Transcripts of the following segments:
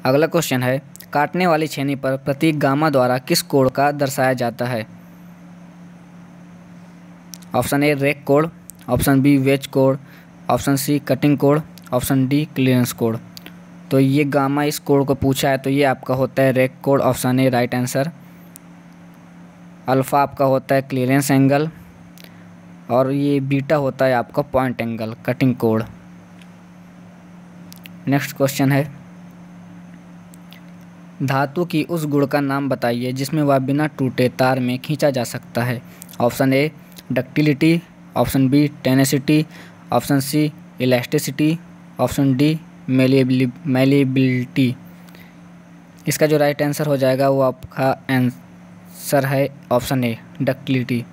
अगला क्वेश्चन है, काटने वाली छेनी पर प्रतीक गामा द्वारा किस कोड का दर्शाया जाता है? Option A rake code, option B wedge code, option C cutting code, option D clearance code. तो ये गामा इस कोड को पूछा है तो ये आपका होता है rake code, option A right answer. Alpha आपका होता है क्लियरेंस एंगल और ये बीटा होता है आपका point angle, cutting code. Next question है, धातु की उस गुण का नाम बताइए जिसमें वह बिना टूटे तार में खींचा जा सकता है। Option A ductility, option B tenacity, option C elasticity, option D malleability. इसका जो राइट आंसर हो जाएगा वो आपका आंसर है option A ductility.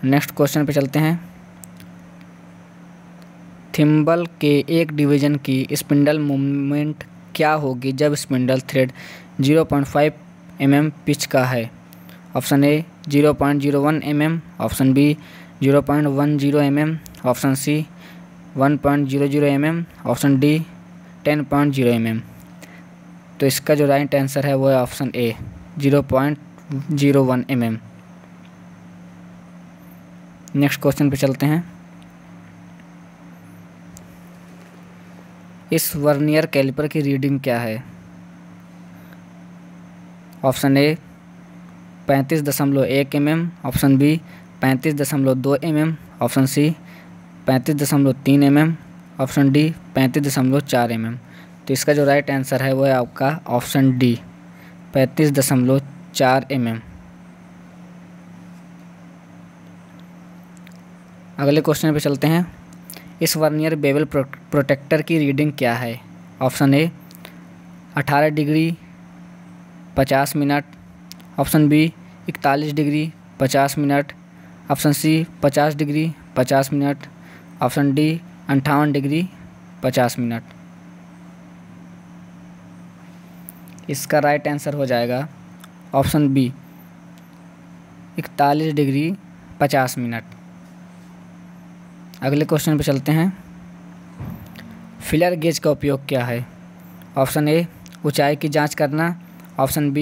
Next question पे चलते हैं, थिम्बल के एक डिवीज़न की स्पिंडल मूवमेंट क्या होगी जब स्पिंडल थ्रेड 0.5 mm पिच का है? Option A 0.01 mm, option B 0.10 mm, option C 1.00 mm, option D 10.0 mm। तो इसका जो राइट आंसर है वो है option A 0.01 mm। Next question पे चलते हैं, इस वर्नियर कैलिपर की रीडिंग क्या है? Option A 35.1 mm, option B 35.2 mm, option C 35.3 mm, option D 35.4 mm। तो इसका जो राइट आंसर है वो है आपका ऑप्शन डी 35.4 mm। अगले क्वेश्चन पे चलते हैं, इस वर्नियर बेवल प्रोटेक्टर की रीडिंग क्या है? Option A 18 degree 50 minute, option B 41 degree 50 minute, option C 50 degree 50 minute, option D 58 degree 50 minute. इसका राइट आंसर हो जाएगा ऑप्शन बी 41 डिग्री 50 मिनट। अगले क्वेश्चन पे चलते हैं, फिलर गेज का उपयोग क्या है? ऑप्शन ए ऊंचाई की जांच करना, ऑप्शन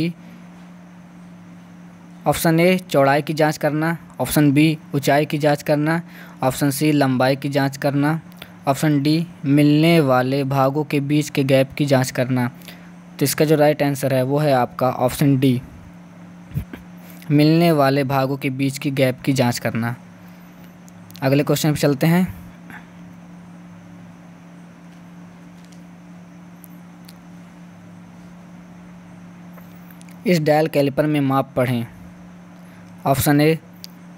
ए चौड़ाई की जांच करना, ऑप्शन बी ऊंचाई की जांच करना, ऑप्शन सी लंबाई की जांच करना, ऑप्शन डी मिलने वाले भागों के बीच के गैप की जांच करना। तो इसका जो राइट आंसर है वो है आपका ऑप्शन डी मिलने वाले भागों के बीच की गैप की जांच करना। अगले क्वेश्चन पे चलते हैं, इस डायल कैलिपर में माप पढ़ें। Option A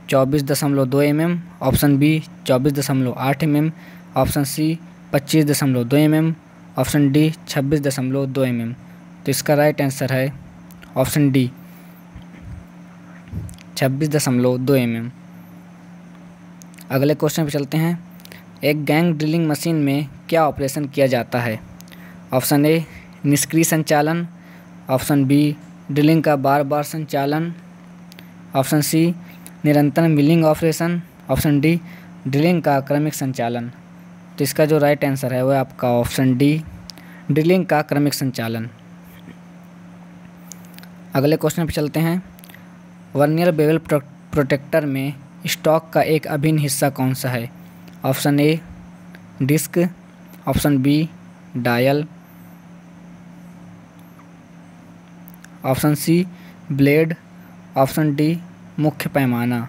24.2 mm, option B 24.8 mm, option C 25.2 mm, option D 26.2 mm। तो इसका राइट आंसर है ऑप्शन डी 26.2 mm। अगले क्वेश्चन पे चलते हैं, एक गैंग ड्रिलिंग मशीन में क्या ऑपरेशन किया जाता है? ऑप्शन ए निष्क्रिय संचालन, ऑप्शन बी ड्रिलिंग का बार बार संचालन, ऑप्शन सी निरंतर milling operation, option D drilling का क्रमिक संचालन। तो इसका जो राइट आंसर है वो है आपका ऑप्शन डी ड्रिलिंग का क्रमिक संचालन। अगले क्वेश्चन पे चलते हैं, वर्नियर बेवल प्रोटेक्टर में स्टॉक का एक अभिन्न हिस्सा कौन सा है? Option A disc, option B dial, option C blade, option D मुख्य पैमाना।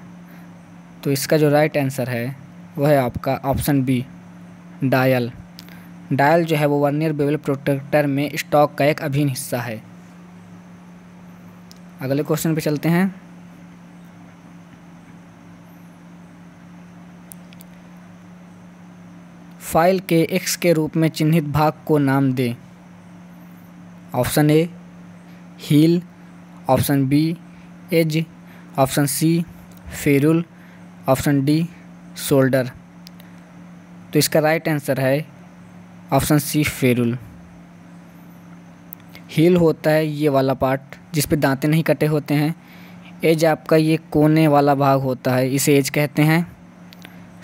तो इसका जो राइट आंसर है वह है आपका ऑप्शन बी डायल। डायल जो है वो वर्नियर बेवल प्रोटेक्टर में स्टॉक का एक अभिन्न हिस्सा है। अगले क्वेश्चन पे चलते हैं, फाइल के एक्स के रूप में चिन्हित भाग को नाम दें। Option A heel, option B edge, option C ferrule, option D shoulder. तो इसका राइट आंसर है ऑप्शन सी फेरुल। हील होता है ये वाला पार्ट जिस पे दांतें नहीं कटे होते हैं। एज आपका ये कोने वाला भाग होता है, इसे एज कहते हैं।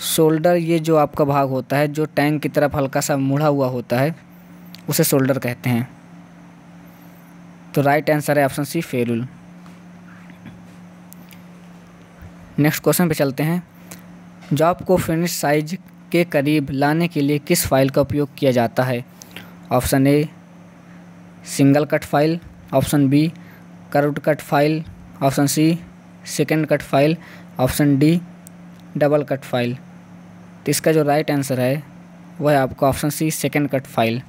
शोल्डर ये जो आपका भाग होता है जो टैंक की तरफ हल्का सा मुड़ा हुआ होता है उसे शोल्डर कहते हैं। तो राइट आंसर है option C ferrule. Next question पे चलते हैं। जॉब को फिनिश साइज के करीब लाने के लिए किस फाइल का उपयोग किया जाता है? Option A single cut file, option B curved cut file, option C second cut file, option D double cut file. तो इसका जो राइट आंसर है वह है आपका option C second cut file.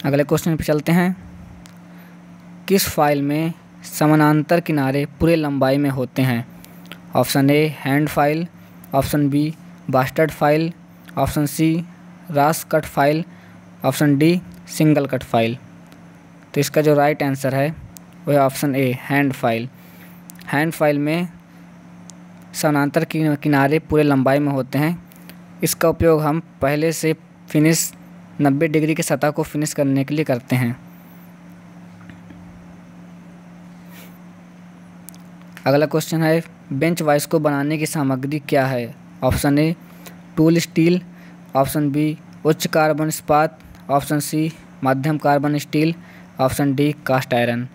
अगले क्वेश्चन पे चलते हैं। किस फाइल में समानांतर किनारे पूरे लंबाई में होते हैं? Option A hand file, option B bastard file, option C rasp cut file, option D single cut file. तो इसका जो राइट आंसर है वह option A hand file. Hand file में समानांतर किनारे पूरे लंबाई में होते हैं। इसका उपयोग हम पहले से फिनिश 90 डिग्री की सतह को फिनिश करने के लिए करते हैं। अगला क्वेश्चन है बेंच वाइस को बनाने की सामग्री क्या है? Option A tool steel, option B उच्च कार्बन इस्पात, ऑप्शन सी मध्यम carbon steel, option D cast iron.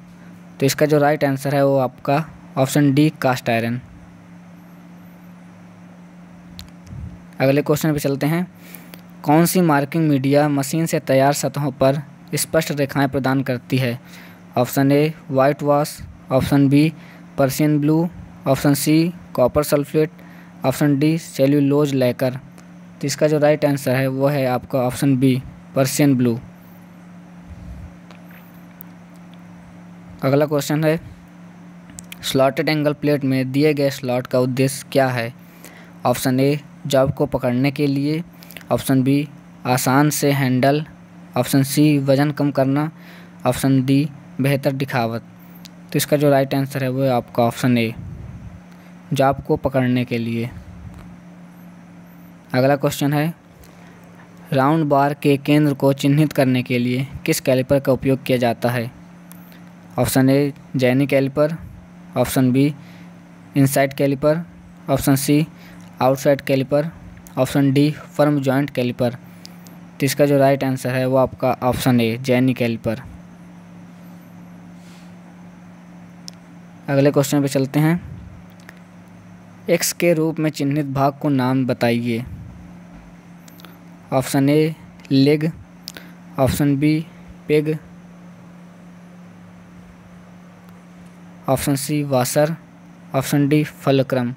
तो इसका जो राइट आंसर है वो आपका ऑप्शन डी कास्ट आयरन। अगले क्वेश्चन पे चलते हैं। कौन सी मार्किंग मीडिया मशीन से तैयार सतहों पर स्पष्ट रेखाएं प्रदान करती है? Option A white wash, option B Persian blue, option C copper sulphate, option D cellulose lacquer. तो इसका जो राइट आंसर है वो है आपका ऑप्शन बी पर्शियन ब्लू। अगला क्वेश्चन है स्लॉटेड एंगल प्लेट में दिए गए स्लॉट का उद्देश्य क्या है? ऑप्शन ए जॉब को पकड़ने के लिए, ऑप्शन बी आसान से हैंडल, ऑप्शन सी वज़न कम करना, ऑप्शन डी बेहतर दिखावट। तो इसका जो राइट आंसर है वो है आपका ऑप्शन ए जॉब को पकड़ने के लिए। अगला क्वेश्चन है राउंड बार के केंद्र को चिन्हित करने के लिए किस कैलिपर का उपयोग किया जाता है? Option A jenny caliper, option B inside caliper, option C outside caliper, option D firm joint caliper. तो इसका जो राइट आंसर है वो आपका ऑप्शन ए जेनी कैलिपर। अगले क्वेश्चन पे चलते हैं। एक्स के रूप में चिन्हित भाग को नाम बताइए। Option A leg, option B peg, option C washer, option D fulcrum.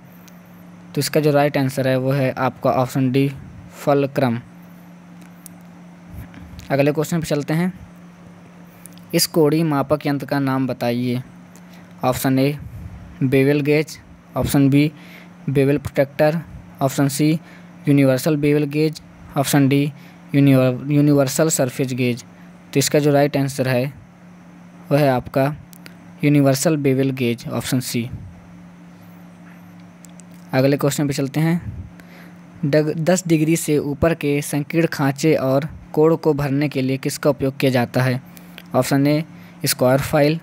तो इसका जो राइट आंसर है वो है आपका ऑप्शन डी फलक्रम। अगले क्वेश्चन पे चलते हैं। इस कोणीय मापक यंत्र का नाम बताइए। Option A bevel gauge, option B bevel protractor, option C universal bevel gauge, option D universal surface gauge. तो इसका जो राइट आंसर है वह है आपका universal bevel gauge, option C. अगले क्वेश्चन पे चलते हैं। 10 डिग्री से ऊपर के संकीर्ण खांचे और कोण को भरने के लिए किसका उपयोग किया जाता है? Option A square file,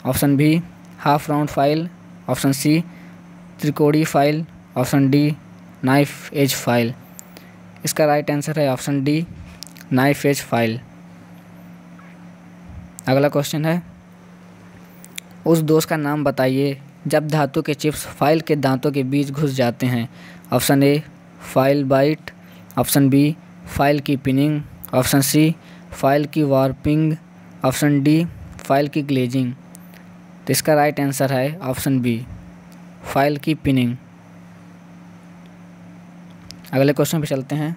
option B half round file, option C त्रिकोणीय file, option D knife edge file. इसका राइट आंसर है option D knife edge file. अगला क्वेश्चन है उस दोष का नाम बताइए जब धातु के चिप्स फाइल के दांतों के बीच घुस जाते हैं। Option A file bite, option B file की पिनिंग, ऑप्शन सी फाइल की वार्पिंग, ऑप्शन डी फाइल की ग्लेजिंग। तो इसका राइट आंसर है ऑप्शन बी फाइल की पिनिंग। अगले क्वेश्चन पे चलते हैं।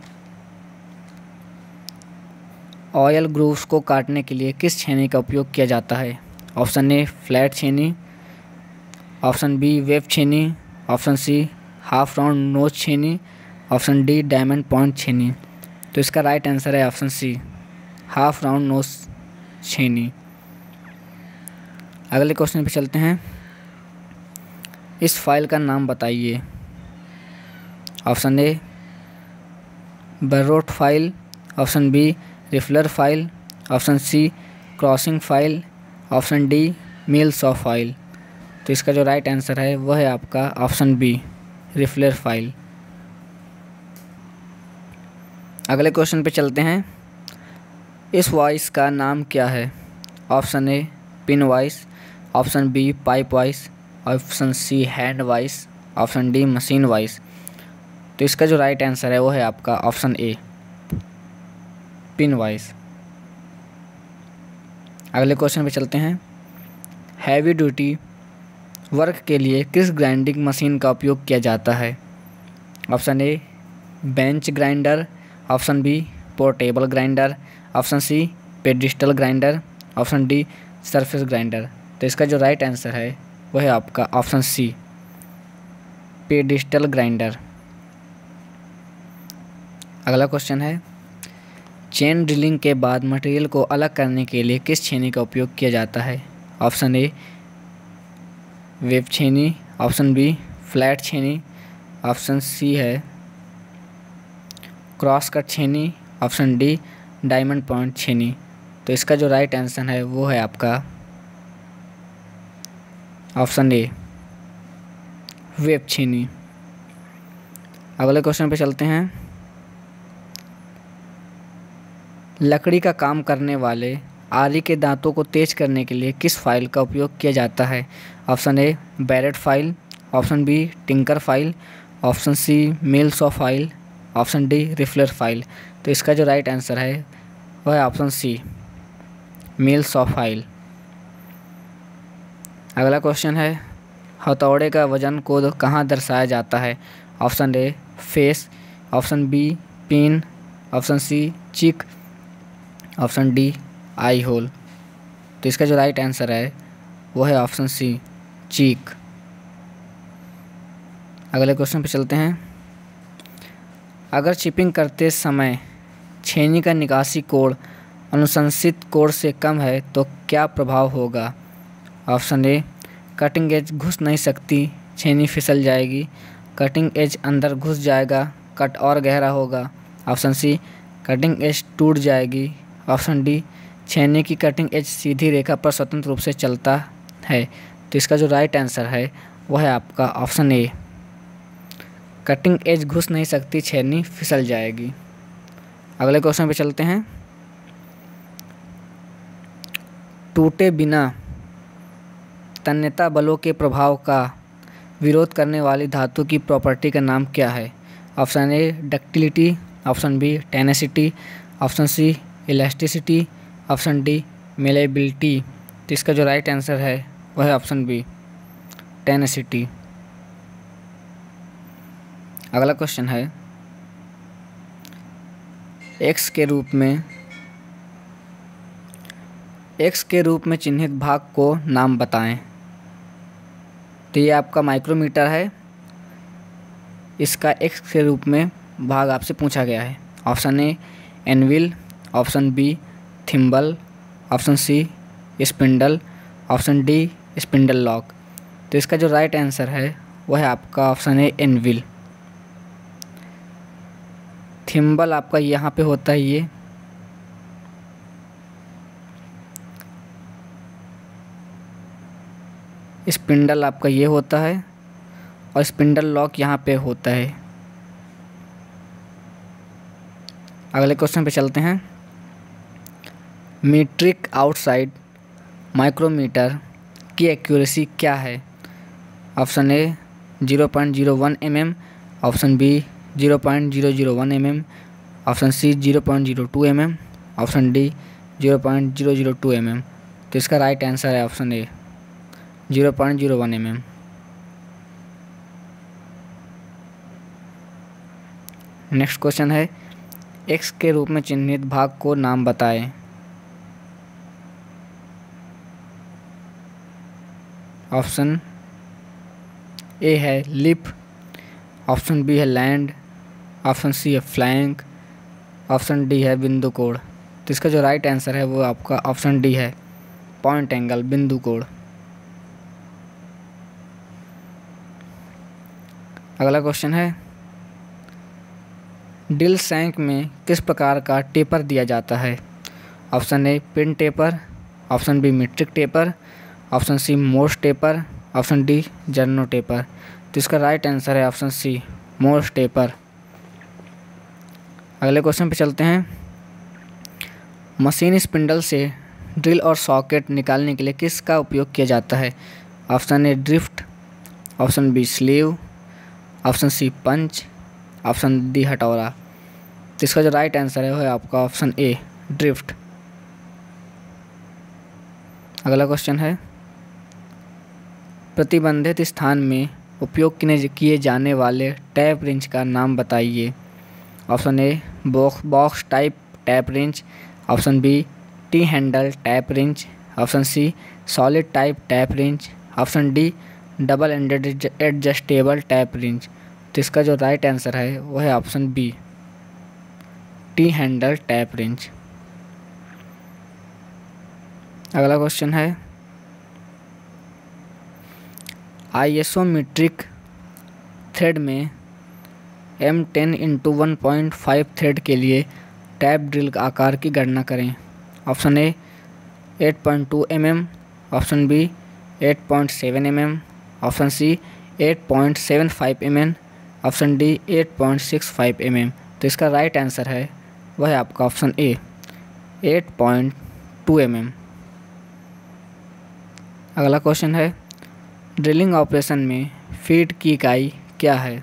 ऑयल ग्रूव्स को काटने के लिए किस छेनी का उपयोग किया जाता है? ऑप्शन ए फ्लैट छेनी, ऑप्शन बी वेब छेनी, ऑप्शन सी हाफ राउंड नोच छेनी, ऑप्शन डी डायमंड पॉइंट छेनी। तो इसका राइट आंसर है ऑप्शन सी हाफ राउंड नोच छेनी। अगले क्वेश्चन पे चलते हैं। इस फाइल का नाम बताइए। Option A barrette file, option B riffler file, option C crossing file, option D mill saw file. तो इसका जो राइट आंसर है वह है आपका ऑप्शन बी रिफलर फाइल। अगले क्वेश्चन पे चलते हैं। इस वॉइस का नाम क्या है? Option A pin vice, option B pipe vice, option C hand vice, option D machine vice. तो इसका जो राइट आंसर है वो है आपका ऑप्शन ए पिन वॉइस। अगले क्वेश्चन पे चलते हैं। हैवी ड्यूटी वर्क के लिए किस ग्राइंडिंग मशीन का उपयोग किया जाता है? Option A bench grinder, option B portable grinder, option C pedestal grinder, option D surface grinder. तो इसका जो राइट आंसर है वो है आपका ऑप्शन सी पेडिस्टल ग्राइंडर। अगला क्वेश्चन है, चेन ड्रिलिंग के बाद मटेरियल को अलग करने के लिए किस छेनी का उपयोग किया जाता है? ऑप्शन ए वेब छेनी, ऑप्शन बी फ्लैट छेनी, ऑप्शन सी है क्रॉस कट छेनी, ऑप्शन डी डायमंड पॉइंट छेनी। तो इसका जो राइट आंसर है वो है आपका ऑप्शन ए वेब छेनी। अगले क्वेश्चन पे चलते हैं। लकड़ी का काम करने वाले आरी के दांतों को तेज करने के लिए किस फाइल का उपयोग किया जाता है? Option A barrette file, option B tinker file, option C mill saw file, option D riffler file. तो इसका जो राइट आंसर है वह है option C mill saw file. अगला क्वेश्चन है, हथौड़े का वजन को कहाँ दर्शाया जाता है? Option A face, option B pin, option C cheek, option D I whole. तो इसका जो राइट आंसर है वो है ऑप्शन सी चीक। अगले क्वेश्चन पे चलते हैं। अगर चिपिंग करते समय छेनी का निकासी कोण अनुशंसित कोण से कम है तो क्या प्रभाव होगा? ऑप्शन ए कटिंग एज घुस नहीं सकती, छेनी फिसल जाएगी, कटिंग एज अंदर घुस जाएगा, कट और गहरा होगा, ऑप्शन सी कटिंग एज टूट जाएगी, ऑप्शन डी छेनी की कटिंग एज सीधी रेखा पर स्वतंत्र रूप से चलता है। तो इसका जो राइट आंसर है वह है आपका ऑप्शन ए कटिंग एज घुस नहीं सकती, छेनी फिसल जाएगी। अगले क्वेश्चन पे चलते हैं। टूटे बिना तन्यता बलों के प्रभाव का विरोध करने वाली धातु की प्रॉपर्टी का नाम क्या है? Option A ductility, option B tenacity, option C elasticity, option D malleability. तो इसका जो राइट आंसर है वह है ऑप्शन बी टेनेसिटी। अगला क्वेश्चन है, एक्स के रूप में चिन्हित भाग को नाम बताएं। तो ये आपका माइक्रोमीटर है, इसका एक्स के रूप में भाग आपसे पूछा गया है। Option A anvil, option B thimble, option C spindle, option D spindle lock. तो इसका जो राइट आंसर है वह है आपका ऑप्शन ए एनविल। थिम्बल आपका यहाँ पे होता है ये, स्पिंडल आपका ये होता है और स्पिंडल लॉक यहाँ पे होता है। अगले क्वेश्चन पे चलते हैं। मीट्रिक आउटसाइड माइक्रोमीटर की एक्यूरेसी क्या है? Option A 0.01 mm, option B 0.001 mm, option C 0.02 mm, option D 0.002 mm। तो इसका राइट आंसर है option A 0.01 mm। Next question है, एक्स के रूप में चिन्हित भाग को नाम बताएं। ऑप्शन ए है लिप, ऑप्शन बी है लैंड, ऑप्शन सी है फ्लैंक, ऑप्शन डी है बिंदु कोण। तो इसका जो राइट आंसर है वो आपका ऑप्शन डी है पॉइंट एंगल बिंदु कोण। अगला क्वेश्चन है, ड्रिल सैंक में किस प्रकार का टेपर दिया जाता है? Option A pin taper, option B metric taper, option C Morse taper, option D Jarno taper. तो इसका राइट आंसर है ऑप्शन सी मोर्स टेपर। अगले क्वेश्चन पे चलते हैं। मशीन स्पिंडल से ड्रिल और सॉकेट निकालने के लिए किसका उपयोग किया जाता है? Option A drift, option B sleeve, option C punch, option D हथौड़ा। तो इसका जो राइट आंसर है वो है आपका ऑप्शन ए ड्रिफ्ट। अगला क्वेश्चन है, प्रतिबंधित स्थान में उपयोग किए जाने वाले टैप रिंच का नाम बताइए। Option A box type tap wrench, option B T handle tap wrench, option C solid type tap wrench, option D double ended adjustable tap wrench. तो इसका जो राइट आंसर है वो है option B T handle tap wrench. अगला question है, isometric thread में M10x1.5 thread के लिए टैप ड्रिल का आकार की गणना करें। Option A 8.2 mm, option B 8.7 mm, option C 8.75 mm, option D 8.65 mm। तो इसका राइट आंसर है वह है आपका ऑप्शन ए 8.2 mm। अगला क्वेश्चन है, ड्रिलिंग ऑपरेशन में फीट की इकाई क्या है?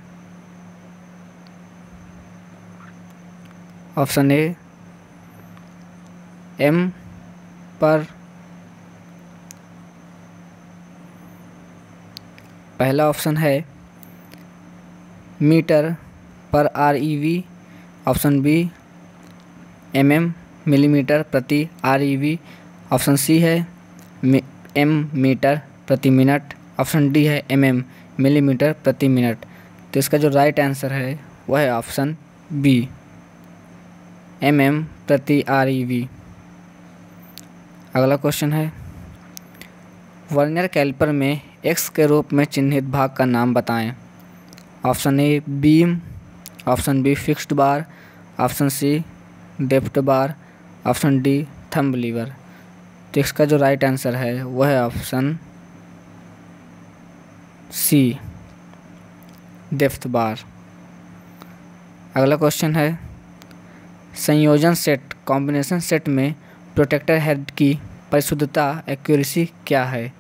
ऑप्शन ए एम पर पहला ऑप्शन है मीटर पर REV, option B mm millimetre प्रति REV, ऑप्शन सी है m मीटर प्रति मिनट, ऑप्शन डी है mm मिलीमीटर प्रति मिनट। तो इसका जो राइट आंसर है वह है ऑप्शन बी mm प्रति REV। अगला क्वेश्चन है, वर्नियर कैलिपर में X के रूप में चिन्हित भाग का नाम बताएं। Option A beam, option B fixed bar, option C depth bar, option D thumb lever. तो इसका जो राइट आंसर है वह है ऑप्शन सी डेप्थ बार। अगला क्वेश्चन है, संयोजन सेट कॉम्बिनेशन सेट में प्रोटेक्टर हेड की परिशुद्धता एक्यूरेसी क्या है?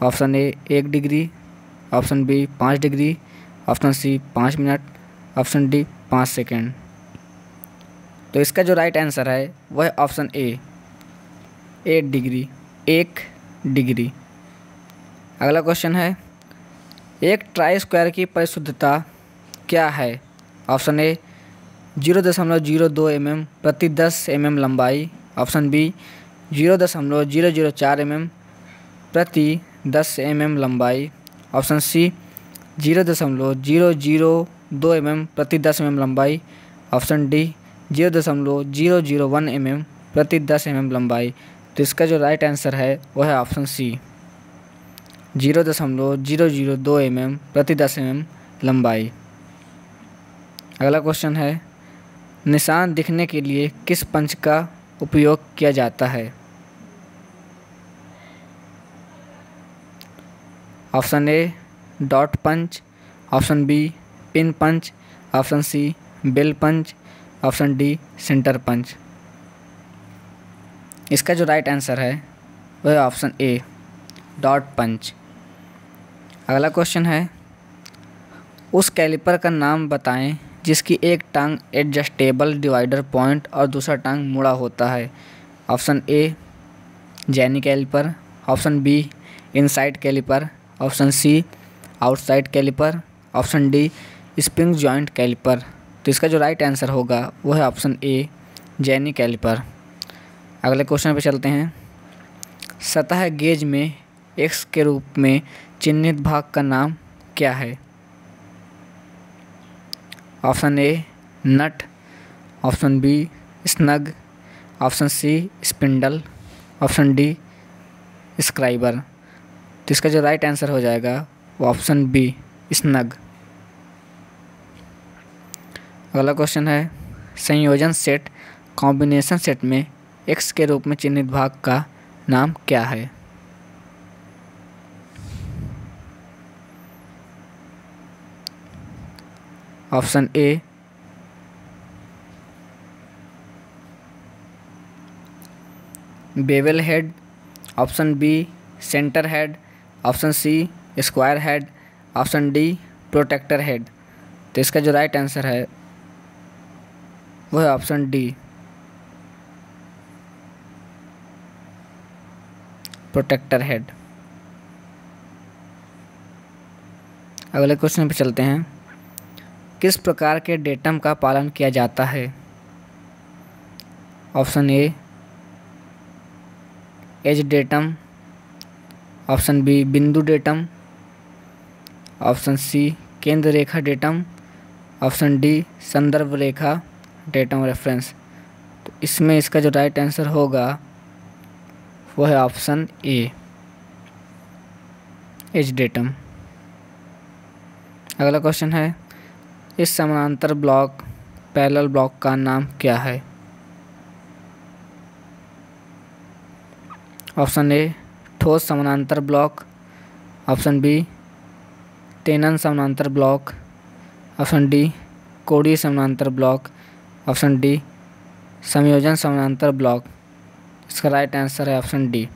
Option A 1 degree, option B 5 degree, option C 5 minute, option D 5 second. तो इसका जो राइट आंसर है वह ऑप्शन ए 1 डिग्री, 1 डिग्री। अगला क्वेश्चन है, एक ट्राई स्क्वायर की परिशुद्धता क्या है? ऑप्शन ए 0.02 mm प्रति 10 mm लंबाई, ऑप्शन बी 0.004 mm प्रति 10 mm लंबाई, ऑप्शन सी 0.002 mm प्रति 10 mm लंबाई, ऑप्शन डी 0.001 mm प्रति 10 mm लंबाई। तो इसका जो राइट आंसर है वह है ऑप्शन सी 0.002 mm प्रति 10 mm लंबाई। अगला क्वेश्चन है, निशान दिखने के लिए किस पंच का उपयोग किया जाता है? Option A dot punch, option B pin punch, option C bell punch, option D centre punch. इसका जो राइट आंसर है वह ऑप्शन ए डॉट पंच। अगला क्वेश्चन है, उस कैलिपर का नाम बताएं जिसकी एक टांग एडजस्टेबल डिवाइडर पॉइंट और दूसरा टांग मुड़ा होता है। Option A jenny caliper, option B inside caliper, option C outside caliper, option D spring joint caliper. तो इसका जो राइट आंसर होगा वो है ऑप्शन ए जेनी कैलिपर। अगले क्वेश्चन पे चलते हैं, सतह गेज में X के रूप में चिन्हित भाग का नाम क्या है? Option A nut, option B snug, option C spindle, option D scriber. तो इसका जो राइट आंसर हो जाएगा वो ऑप्शन बी स्नग। अगला क्वेश्चन है, संयोजन सेट कॉम्बिनेशन सेट में X के रूप में चिन्हित भाग का नाम क्या है? Option A bevel head, option B centre head, option C square head, option D protractor head. तो इसका जो राइट आंसर है वो है ऑप्शन डी प्रोटेक्टर हेड। अगले क्वेश्चन पे चलते हैं। किस प्रकार के डेटम का पालन किया जाता है? Option A edge datum, option B बिंदु डेटम, ऑप्शन सी केंद्र रेखा डेटम, ऑप्शन डी संदर्भ रेखा डेटम रेफरेंस। तो इसमें इसका जो राइट आंसर होगा वो है ऑप्शन ए एज डेटम। अगला क्वेश्चन है, इस समानांतर ब्लॉक पैरेलल ब्लॉक का नाम क्या है? ऑप्शन ए ठोस समानांतर ब्लॉक, ऑप्शन बी तेनन समानांतर ब्लॉक, ऑप्शन डी कोणीय समानांतर ब्लॉक, ऑप्शन डी संयोजन समानांतर ब्लॉक। इसका राइट आंसर है ऑप्शन डी।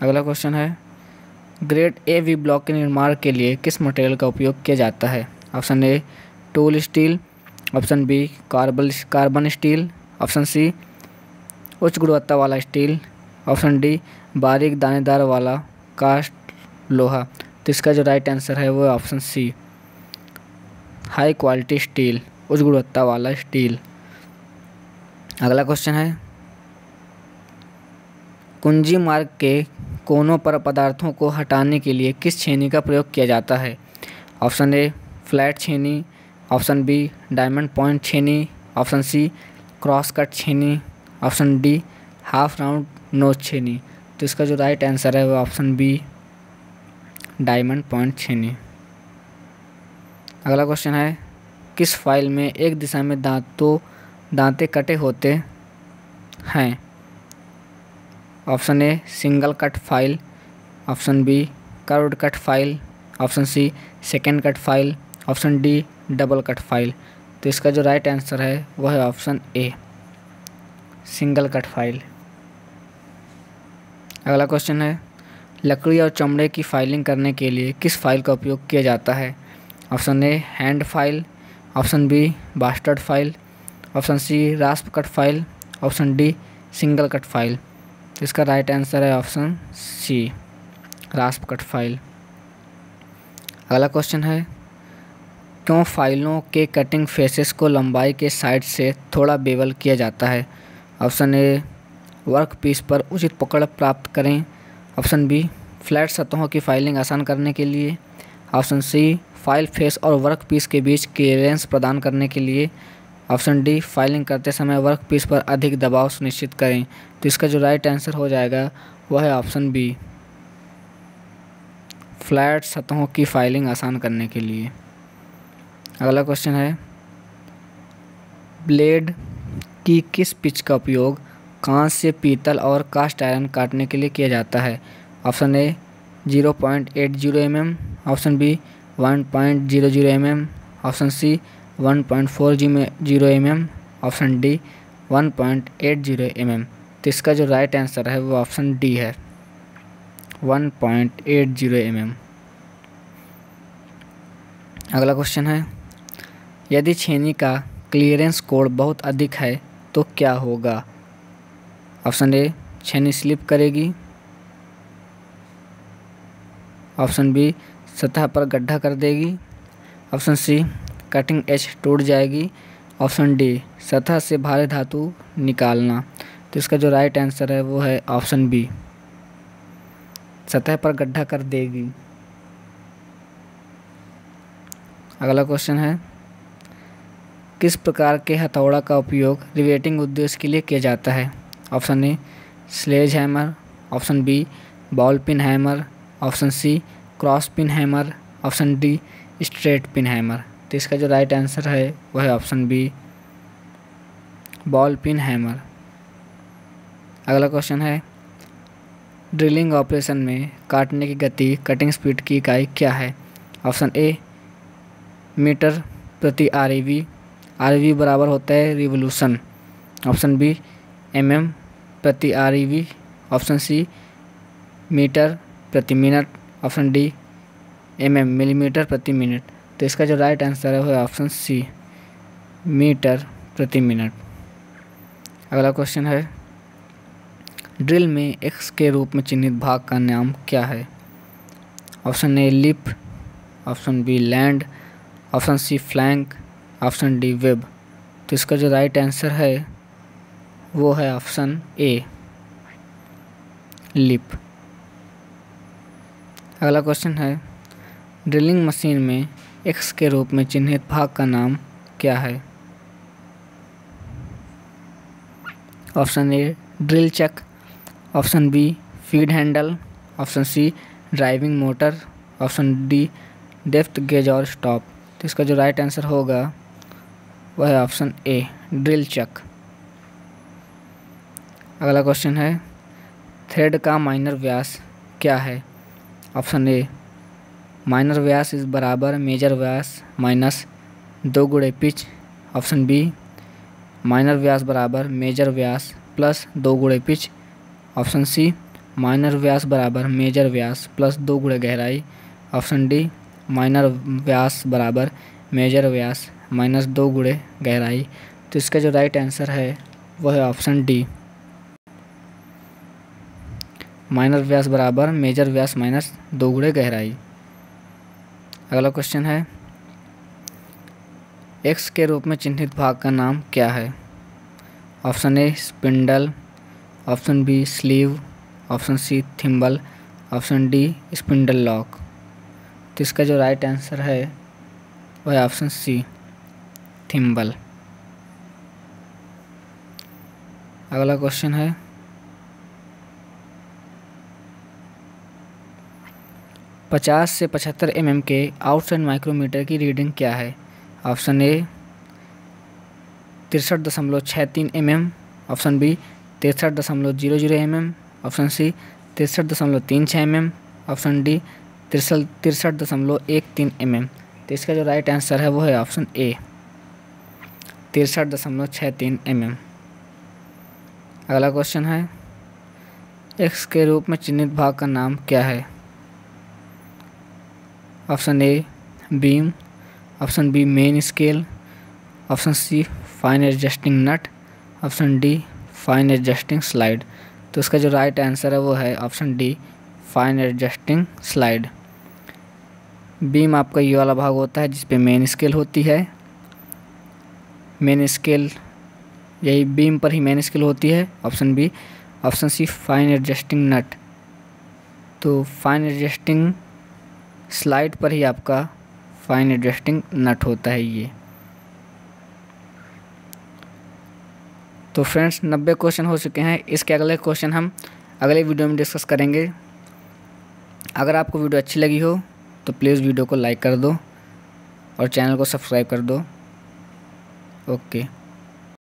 अगला क्वेश्चन है, ग्रेड ए वी ब्लॉक के निर्माण के लिए किस मटेरियल का उपयोग किया जाता है? Option A tool steel, option B carbon steel, option C उच्च गुणवत्ता वाला स्टील, ऑप्शन डी बारीक दानेदार वाला कास्ट लोहा। तो इसका जो राइट आंसर है वो है option C high quality steel, उच्च गुणवत्ता वाला स्टील। अगला क्वेश्चन है, कुंजी मार्ग के कोनों पर पदार्थों को हटाने के लिए किस छेनी का प्रयोग किया जाता है? ऑप्शन ए फ्लैट छेनी, ऑप्शन बी डायमंड पॉइंट छेनी, ऑप्शन सी क्रॉस कट छेनी, ऑप्शन डी हाफ राउंड नोच छेनी। तो इसका जो राइट आंसर है वो ऑप्शन बी डायमंड पॉइंट छेनी। अगला क्वेश्चन है, किस फाइल में एक दिशा में दांते कटे होते हैं? Option A single cut file, option B curved cut file, option C second cut file, option D double cut file. तो इसका जो राइट आंसर है वह है option A single cut file. अगला क्वेश्चन है, लकड़ी और चमड़े की फाइलिंग करने के लिए किस फाइल का उपयोग किया जाता है? Option A hand file, option B bastard file, option C rasp cut file, option D single cut file. तो इसका राइट आंसर है option C rasp cut file. अगला क्वेश्चन है, क्यों फाइलों के कटिंग फेसेस को लंबाई के साइड से थोड़ा बेवल किया जाता है? ऑप्शन ए वर्क पीस पर उचित पकड़ प्राप्त करें, ऑप्शन बी फ्लैट सतहों की फाइलिंग आसान करने के लिए, ऑप्शन सी फाइल फेस और वर्क पीस के बीच क्लियरेंस प्रदान करने के लिए, ऑप्शन डी फाइलिंग करते समय वर्क पीस पर अधिक दबाव सुनिश्चित करें। तो इसका जो राइट आंसर हो जाएगा वह है ऑप्शन बी फ्लैट सतहों की फाइलिंग आसान करने के लिए। अगला क्वेश्चन है, ब्लेड की किस पिच का उपयोग कांच से पीतल और कास्ट आयरन काटने के लिए किया जाता है? Option A 0.80 mm, option B 1.00 mm, option C 1.40 mm, option D 1.80 mm। तो इसका जो राइट आंसर है वो ऑप्शन डी है 1.80 mm। अगला क्वेश्चन है, यदि छेनी का क्लियरेंस कोड बहुत अधिक है तो क्या होगा? ऑप्शन ए छेनी स्लिप करेगी, ऑप्शन बी सतह पर गड्ढा कर देगी, ऑप्शन सी कटिंग एज टूट जाएगी, ऑप्शन डी सतह से भारी धातु निकालना। तो इसका जो राइट आंसर है वो है ऑप्शन बी सतह पर गड्ढा कर देगी। अगला क्वेश्चन है, किस प्रकार के हथौड़ा का उपयोग रिवेटिंग उद्देश्य के लिए किया जाता है? Option A sledge hammer, option B ball peen hammer, option C cross peen hammer, option D straight peen hammer. तो इसका जो राइट आंसर है वह है option B ball peen hammer. अगला क्वेश्चन है, ड्रिलिंग ऑपरेशन में काटने की गति कटिंग स्पीड की इकाई क्या है? ऑप्शन ए मीटर प्रति REV, REV बराबर होता है रिवोल्यूशन, ऑप्शन बी mm प्रति ReV, ऑप्शन सी मीटर प्रति minute, option D mm millimetre प्रति मिनट। तो इसका जो राइट आंसर है वो है ऑप्शन सी मीटर प्रति मिनट। अगला क्वेश्चन है, ड्रिल में x के रूप में चिन्हित भाग का नाम क्या है? Option A lip, option B land, option C flank, option D web. तो इसका जो राइट आंसर है वो है ऑप्शन ए लिप। अगला क्वेश्चन है, ड्रिलिंग मशीन में x के रूप में चिन्हित भाग का नाम क्या है? Option A drill chuck, option B feed handle, option C driving motor, option D depth gauge और स्टॉप। तो इसका जो राइट आंसर होगा वह है ऑप्शन ए ड्रिल चक। अगला क्वेश्चन है, थ्रेड का माइनर व्यास क्या है? ऑप्शन ए माइनर व्यास इस बराबर मेजर व्यास माइनस 2 गुणे पिच, ऑप्शन बी माइनर व्यास बराबर मेजर व्यास प्लस 2 गुणे पिच, ऑप्शन सी माइनर व्यास बराबर मेजर व्यास प्लस 2 गुणे गहराई, ऑप्शन डी माइनर व्यास बराबर मेजर व्यास माइनस 2 गुणे गहराई। तो इसका जो राइट आंसर है वह है ऑप्शन डी माइनर व्यास बराबर मेजर व्यास माइनस 2 गुणे गहराई। अगला क्वेश्चन है, x के रूप में चिन्हित भाग का नाम क्या है? Option A spindle, option B sleeve, option C thimble, option D spindle lock. तो इसका जो राइट आंसर है वह है ऑप्शन सी थिम्बल। अगला क्वेश्चन है, पचास से 75 mm के आउटसाइड माइक्रोमीटर की रीडिंग क्या है? Option A 63.63 mm, option B 63.00 mm, option C 63.36 mm, option D 63.13 mm। तो इसका जो राइट आंसर है वो है ऑप्शन ए 63.63 mm। अगला क्वेश्चन है, x के रूप में चिन्हित भाग का नाम क्या है? Option A beam, option B main scale, option C fine adjusting nut, option D fine adjusting slide. तो इसका जो राइट आंसर है वो है option D fine adjusting slide. Beam आपका ये वाला भाग होता है जिस पे मेन स्केल होती है, मेन स्केल यही बीम पर ही मेन स्केल होती है। Option B, option C fine adjusting nut, तो फाइन एडजस्टिंग स्लाइड पर ही आपका फाइन एडजस्टिंग नट होता है ये। तो फ्रेंड्स 90 क्वेश्चन हो चुके हैं। इसके अगले क्वेश्चन हम अगले वीडियो में डिस्कस करेंगे। अगर आपको वीडियो अच्छी लगी हो तो प्लीज़ वीडियो को लाइक कर दो और चैनल को सब्सक्राइब कर दो। ओके।